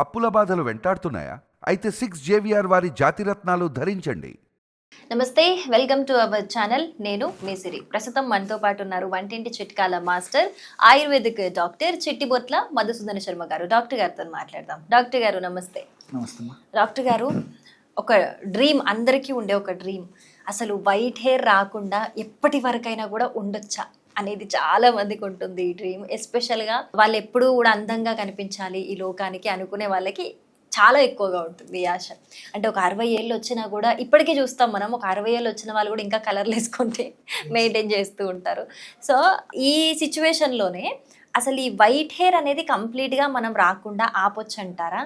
అప్పుల బాధలు వెంటాడుతున్నాయా? అయితే 6JVR వారి జాతిరత్నాలు ధరించండి. నమస్తే, వెల్కమ్ టు అవర్ ఛానల్. నేను మీ సిరి. ప్రస్తుతం మనతో పాటు ఉన్నారు వంటింటి చిట్కాల master, ayurvedic doctor Chittibotla Madhusudana Sharma garu. Doctor గారితో మాట్లాడదాం. డాక్టర్ గారు నమస్తే. నమస్తే. డాక్టర్ గారు, ఒక డ్రీమ్, అందరికీ ఉండే ఒక డ్రీమ్, అసలు వైట్ హెయిర్ రాకుండా ఎప్పటి వరకైనా కూడా ఉండొచ్చా అనేది చాలా మందికి ఉంటుంది ఈ డ్రీమ్. ఎస్పెషల్గా వాళ్ళు ఎప్పుడూ కూడా అందంగా కనిపించాలి ఈ లోకానికి అనుకునే వాళ్ళకి చాలా ఎక్కువగా ఉంటుంది ఈ ఆశ. అంటే ఒక 60 ఏళ్ళు వచ్చినా కూడా, ఇప్పటికీ చూస్తాం మనం, ఒక 60 ఏళ్ళు వచ్చిన వాళ్ళు కూడా ఇంకా కలర్లు వేసుకుంటే మెయింటైన్ చేస్తూ ఉంటారు. సో ఈ సిచ్యువేషన్లోనే అసలు ఈ వైట్ హెయిర్ అనేది కంప్లీట్గా మనం రాకుండా ఆపొచ్చు అంటారా?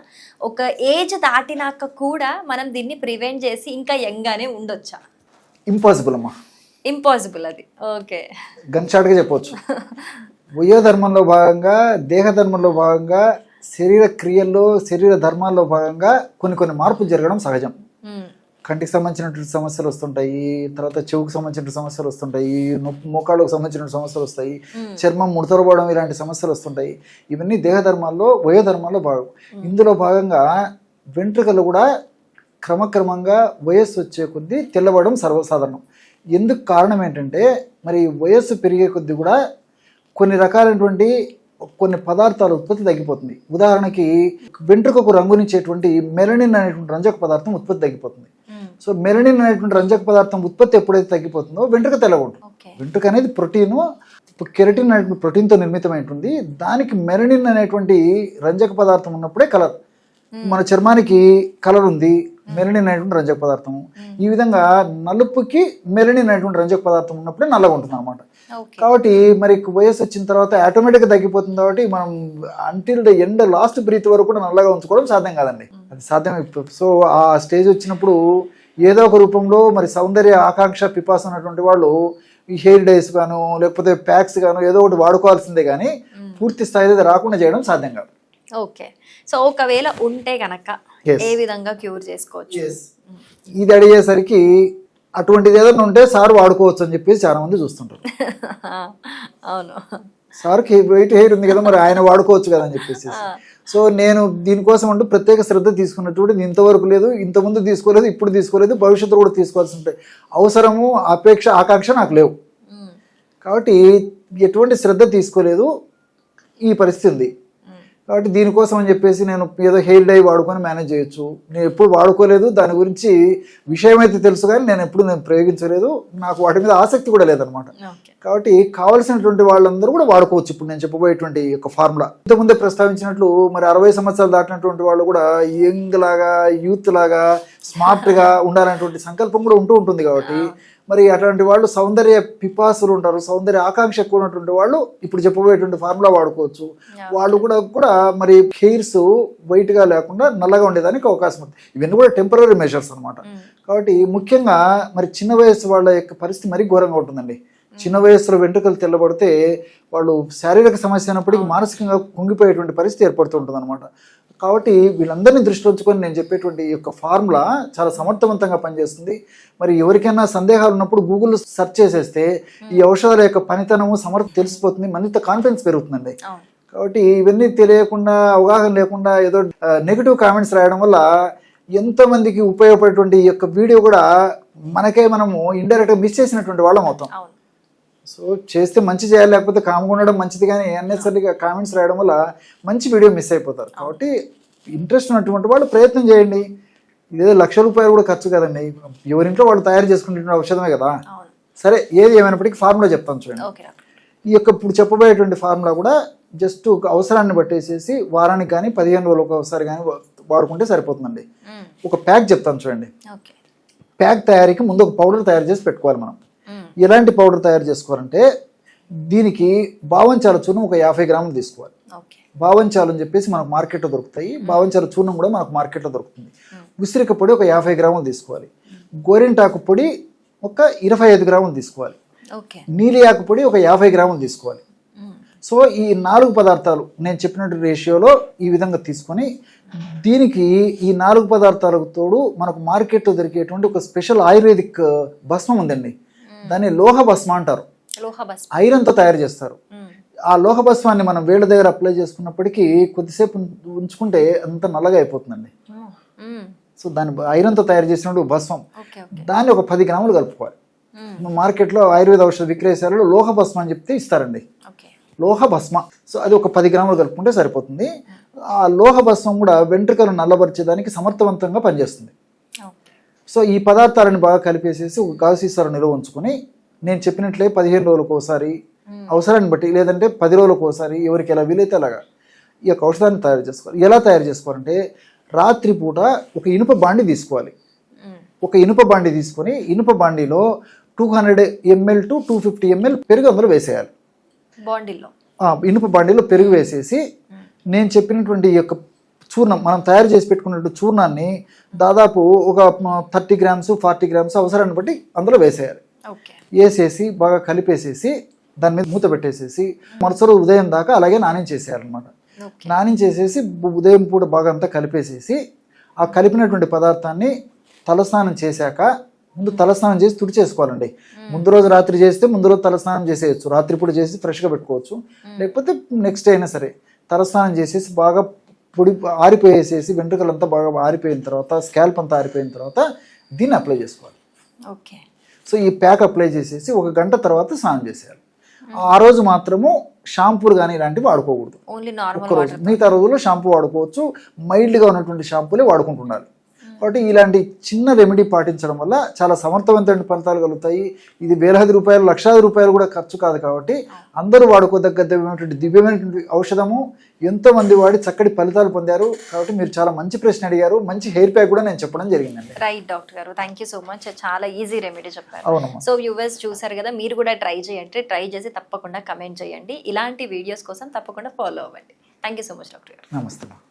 ఒక ఏజ్ దాటినాక కూడా మనం దీన్ని ప్రివెంట్ చేసి ఇంకా యంగానే ఉండొచ్చా? ఇంపాసిబుల్ అమ్మా. ఇంపాసిబుల్ అది. ఓకే, గన్షాట్గా చెప్పవచ్చు. వయోధర్మంలో భాగంగా, దేహధర్మంలో భాగంగా, శరీర క్రియల్లో, శరీర ధర్మాల్లో భాగంగా కొన్ని మార్పులు జరగడం సహజం. కంటికి సంబంధించినటువంటి సమస్యలు వస్తుంటాయి, తర్వాత చెవుకు సంబంధించిన సమస్యలు వస్తుంటాయి, మోకాళ్ళకు సంబంధించిన సమస్యలు వస్తాయి, చర్మం ముడతరపోవడం ఇలాంటి సమస్యలు వస్తుంటాయి. ఇవన్నీ దేహధర్మాల్లో, వయోధర్మాల్లో భాగం. ఇందులో భాగంగా వెంట్రుకలు కూడా క్రమక్రమంగా వయస్సు వచ్చే కొద్దీ తెల్లబడడం సర్వసాధారణం. ఎందుకు కారణం ఏంటంటే, మరి వయస్సు పెరిగే కొద్దీ కూడా కొన్ని రకాలైనటువంటి కొన్ని పదార్థాల ఉత్పత్తి తగ్గిపోతుంది. ఉదాహరణకి వెంట్రుకకు రంగునిచ్చేటువంటి మెలనిన్ అనేటువంటి రంజక పదార్థం ఉత్పత్తి తగ్గిపోతుంది. సో మెలనిన్ అనేటువంటి రంజక పదార్థం ఉత్పత్తి ఎప్పుడైతే తగ్గిపోతుందో వెంట్రుక తెల్లగా ఉంటుంది. వెంట్రుక అనేది ప్రోటీను, కెరటిన్ అనేటువంటి ప్రోటీన్తో నిర్మితమై ఉంటుంది. దానికి మెలనిన్ అనేటువంటి రంజక పదార్థం ఉన్నప్పుడే కలర్. మన చర్మానికి కలర్ ఉంది, మెలనిన్ అనేటువంటి రంజక పదార్థం. ఈ విధంగా నలుపుకి మెలనిన్ అనేటువంటి రంజక పదార్థం ఉన్నప్పుడే నల్లగా ఉంటుంది అనమాట. కాబట్టి మరి వయసు వచ్చిన తర్వాత ఆటోమేటిక్గా తగ్గిపోతుంది. కాబట్టి మనం until the end last breath వరకు కూడా నల్లగా ఉంచుకోవడం సాధ్యం కాదండి. అది సాధ్యం. సో ఆ స్టేజ్ వచ్చినప్పుడు ఏదో ఒక రూపంలో మరి సౌందర్య ఆకాంక్ష పిపాస ఉన్నటువంటి వాళ్ళు ఈ హెయిర్ డైస్ గాను, లేకపోతే ప్యాక్స్ గాను ఏదో ఒకటి వాడుకోవాల్సిందే, కానీ పూర్తి స్థాయిలో రాకుండా చేయడం సాధ్యం కాదు. ఓకే, సో ఒకవేళ ఉంటే కనుక ఏ విధంగా క్యూర్ చేసుకోవచ్చు? ఇది అడిగేసరికి అటువంటిది ఏదైనా ఉంటే సార్ వాడుకోవచ్చు అని చెప్పేసి చాలా మంది చూస్తుంటారు. అవును, సార్కి వైట్ హెయిర్ ఉంది కదా, మరి ఆయన వాడుకోవచ్చు కదా అని చెప్పేసి. సో నేను దీనికోసం అంటూ ప్రత్యేక శ్రద్ధ తీసుకున్నటువంటి ఇంతవరకు లేదు, ఇంతకుముందు తీసుకోలేదు, ఇప్పుడు తీసుకోలేదు, భవిష్యత్తులో కూడా తీసుకోవాల్సి ఉంటాయి. అవసరము, అపేక్ష, ఆకాంక్ష నాకు లేవు. కాబట్టి ఎటువంటి శ్రద్ధ తీసుకోలేదు, ఈ పరిస్థితి ఉంది. కాబట్టి దీనికోసం అని చెప్పేసి నేను ఏదో హెయిర్ డై వాడుకొని మేనేజ్ చేయొచ్చు. నేను ఎప్పుడు వాడుకోలేదు, దాని గురించి విషయం అయితే తెలుసు, కానీ నేను ఎప్పుడు ప్రయోగించలేదు, నాకు వాటి మీద ఆసక్తి కూడా లేదనమాట. కాబట్టి కావలసినటువంటి వాళ్ళందరూ కూడా వాడుకోవచ్చు. ఇప్పుడు నేను చెప్పబోయేటువంటి ఒక ఫార్ములా ఇంతకుముందే ప్రస్తావించినట్లు, మరి 60 సంవత్సరాలు దాటినటువంటి వాళ్ళు కూడా యంగ్ లాగా, యూత్ లాగా, స్మార్ట్గా ఉండాలనేటువంటి సంకల్పం కూడా ఉంటుంది. కాబట్టి మరి అటువంటి వాళ్ళు సౌందర్య పిపాసులు ఉంటారు, సౌందర్య ఆకాంక్ష ఎక్కువ ఉన్నటువంటి వాళ్ళు ఇప్పుడు చెప్పబోయేటువంటి ఫార్ములా వాడుకోవచ్చు. వాళ్ళు కూడా మరి హెయిర్స్ వైట్ గా లేకుండా నల్లగా ఉండేదానికి అవకాశం ఉంది. ఇవన్నీ కూడా టెంపరరీ మెజర్స్ అనమాట. కాబట్టి ముఖ్యంగా మరి చిన్న వయసు వాళ్ళ యొక్క పరిస్థితి మరీ ఘోరంగా ఉంటుందండి. చిన్న వయసులో వెంట్రుకలు తెల్లబడితే వాళ్ళు శారీరక సమస్య అయినప్పటికీ మానసికంగా కుంగిపోయేటువంటి పరిస్థితి ఏర్పడుతుంటుంది అనమాట. కాబట్టి వీళ్ళందరినీ దృష్టిలో ఉంచుకొని నేను చెప్పేటువంటి ఈ యొక్క ఫార్ములా చాలా సమర్థవంతంగా పనిచేస్తుంది. మరి ఎవరికైనా సందేహాలు ఉన్నప్పుడు గూగుల్లో సెర్చ్ చేసేస్తే ఈ ఔషధాల యొక్క పనితనము, సమర్థత తెలిసిపోతుంది, మరింత కాన్ఫిడెన్స్ పెరుగుతుందండి. కాబట్టి ఇవన్నీ తెలియకుండా, అవగాహన లేకుండా ఏదో నెగిటివ్ కామెంట్స్ రాయడం వల్ల ఎంతోమందికి ఉపయోగపడేటువంటి ఈ యొక్క వీడియో కూడా మనము ఇండైరెక్ట్గా మిస్ చేసినటువంటి వాళ్ళం అవుతాం. సో చేస్తే మంచి చేయాలి, లేకపోతే కామ్గా ఉండడం మంచిది, కానీ అన్నెసరీగా కామెంట్స్ రాయడం వల్ల మంచి వీడియో మిస్ అయిపోతారు. కాబట్టి ఇంట్రెస్ట్ ఉన్నటువంటి వాళ్ళు ప్రయత్నం చేయండి. ఇదేదో ₹1,00,000 కూడా ఖర్చు కదండి, ఎవరింట్లో వాళ్ళు తయారు చేసుకుంటున్న ఔషధమే కదా. సరే, ఏది ఏమైనప్పటికీ ఫార్ములా చెప్తాను చూడండి. ఈ యొక్క ఇప్పుడు చెప్పబోయేటువంటి ఫార్ములా కూడా జస్ట్ ఒక అవసరాన్ని బట్టేసేసి వారానికి కానీ 15 రోజులకు ఒకసారి కానీ వాడుకుంటే సరిపోతుందండి. ఒక ప్యాక్ చెప్తాను చూడండి. ప్యాక్ తయారీకి ముందు ఒక పౌడర్ తయారు చేసి పెట్టుకోవాలి మనం. ఎలాంటి పౌడర్ తయారు చేసుకోవాలంటే, దీనికి బావంచాల చూర్ణం ఒక 50 గ్రాములు తీసుకోవాలి. బావంచాలు అని చెప్పేసి మనకు మార్కెట్లో దొరుకుతాయి. బావంచాల చూర్ణం కూడా మనకు మార్కెట్లో దొరుకుతుంది. ఉసిరిక పొడి ఒక 50 గ్రాములు తీసుకోవాలి. గోరింటాకు పొడి ఒక 25 గ్రాములు తీసుకోవాలి. నీలి ఆకు పొడి ఒక 50 గ్రాములు తీసుకోవాలి. సో ఈ 4 పదార్థాలు నేను చెప్పినట్టు రేషియోలో ఈ విధంగా తీసుకొని, దీనికి ఈ 4 పదార్థాలకు తోడు మనకు మార్కెట్లో దొరికేటువంటి ఒక స్పెషల్ ఆయుర్వేదిక్ భస్మం ఉందండి. దాన్ని లోహ భస్మ అంటారు. ఐరన్తో తయారు చేస్తారు. ఆ లోహభస్వాన్ని మనం వేళ్ళ దగ్గర అప్లై చేసుకున్నప్పటికీ కొద్దిసేపు ఉంచుకుంటే అంత నల్లగా అయిపోతుందండి. సో దాన్ని ఐరన్తో తయారు చేసినప్పుడు భస్మం, దాన్ని ఒక 10 గ్రాములు కలుపుకోవాలి. మార్కెట్లో ఆయుర్వేద ఔషధ విక్రయశాలలో లోహ భస్మం అని చెప్తే ఇస్తారండి, లోహ భస్మ. సో అది ఒక 10 గ్రాములు కలుపుకుంటే సరిపోతుంది. ఆ లోహ భస్మం కూడా వెంట్రుకలు నల్లబరిచేదానికి సమర్థవంతంగా పనిచేస్తుంది. సో ఈ పదార్థాలను బాగా కలిపేసేసి ఒక గాజు సీసాలో నిల్వ ఉంచుకొని, నేను చెప్పినట్లే 15 రోజులకు ఒకసారి, అవసరాన్ని బట్టి, లేదంటే 10 రోజులకు ఒకసారి, ఎవరికి ఎలా వీలైతే అలాగా ఈ యొక్క ఔషధాన్ని తయారు చేసుకోవాలి. ఎలా తయారు చేసుకోవాలంటే, రాత్రిపూట ఒక ఇనుప బాండి తీసుకోవాలి. ఒక ఇనుప బాండి తీసుకొని ఇనుప బాండీలో 200 ml to 250 ml పెరుగు అందులో వేసేయాలి. ఇనుప బాండీలో పెరుగు వేసేసి నేను చెప్పినటువంటి ఈ యొక్క చూర్ణం, మనం తయారు చేసి పెట్టుకున్నట్టు చూర్ణాన్ని దాదాపు ఒక 30 గ్రామ్స్ 40 గ్రామ్స్ అవసరాన్ని బట్టి అందులో వేసేయాలి. వేసేసి బాగా కలిపేసేసి దాని మీద మూత పెట్టేసేసి మరుసటి ఉదయం దాకా అలాగే నానించేసేయాలన్నమాట. నానించేసేసి ఉదయం పూట బాగా అంతా కలిపేసేసి ఆ కలిపినటువంటి పదార్థాన్ని తలస్నానం చేశాక, ముందు తలస్నానం చేసి తుడిచేసుకోవాలండి. ముందు రోజు రాత్రి చేస్తే ముందు రోజు తలస్నానం చేసేయచ్చు, రాత్రిపూట చేసి ఫ్రెష్గా పెట్టుకోవచ్చు. లేకపోతే నెక్స్ట్ డే అయినా సరే తలస్నానం చేసేసి బాగా పొడి ఆరిపోయేసేసి, వెంట్రుకలంతా బాగా ఆరిపోయిన తర్వాత, స్కాల్ప్ అంతా ఆరిపోయిన తర్వాత దీన్ని అప్లై చేసుకోవాలి. సో ఈ ప్యాక్ అప్లై చేసేసి 1 గంట తర్వాత స్నానం చేసేయాలి. ఆ రోజు మాత్రము షాంపూలు కానీ ఇలాంటివి వాడుకోకూడదు. ఒక్కరోజు, మిగతా రోజుల్లో షాంపూ వాడుకోవచ్చు. మైల్డ్గా ఉన్నటువంటి షాంపూలే వాడుకుంటున్నారు. కాబట్టి ఇలాంటి చిన్న రెమెడీ పాటించడం వల్ల చాలా సమర్థవంతమైన ఫలితాలు కలుగుతాయి. ఇది వేలాది రూపాయలు, లక్షలాది రూపాయలు కూడా ఖర్చు కాదు. కాబట్టి అందరూ వాడుకోదగ్గటువంటి దివ్యమైనటువంటి ఔషధము. ఎంతో మంది వాడి చక్కటి ఫలితాలు పొందారు. కాబట్టి మీరు చాలా మంచి ప్రశ్న అడిగారు. మంచి హెయిర్ ప్యాక్ కూడా నేను చెప్పడం జరిగిందండి. రైట్ డాక్టర్ గారు, థ్యాంక్ యూ సో మచ్. చాలా ఈజీ రెమెడీ చెప్పారు. అవునమ్మా. సో వ్యూవర్స్ చూసారు కదా, మీరు కూడా ట్రై చేయండి. ట్రై చేసి తప్పకుండా కమెంట్ చేయండి. ఇలాంటి వీడియోస్ కోసం తప్పకుండా ఫాలో అవ్వండి. Thank you so much doctor గారు. నమస్తే.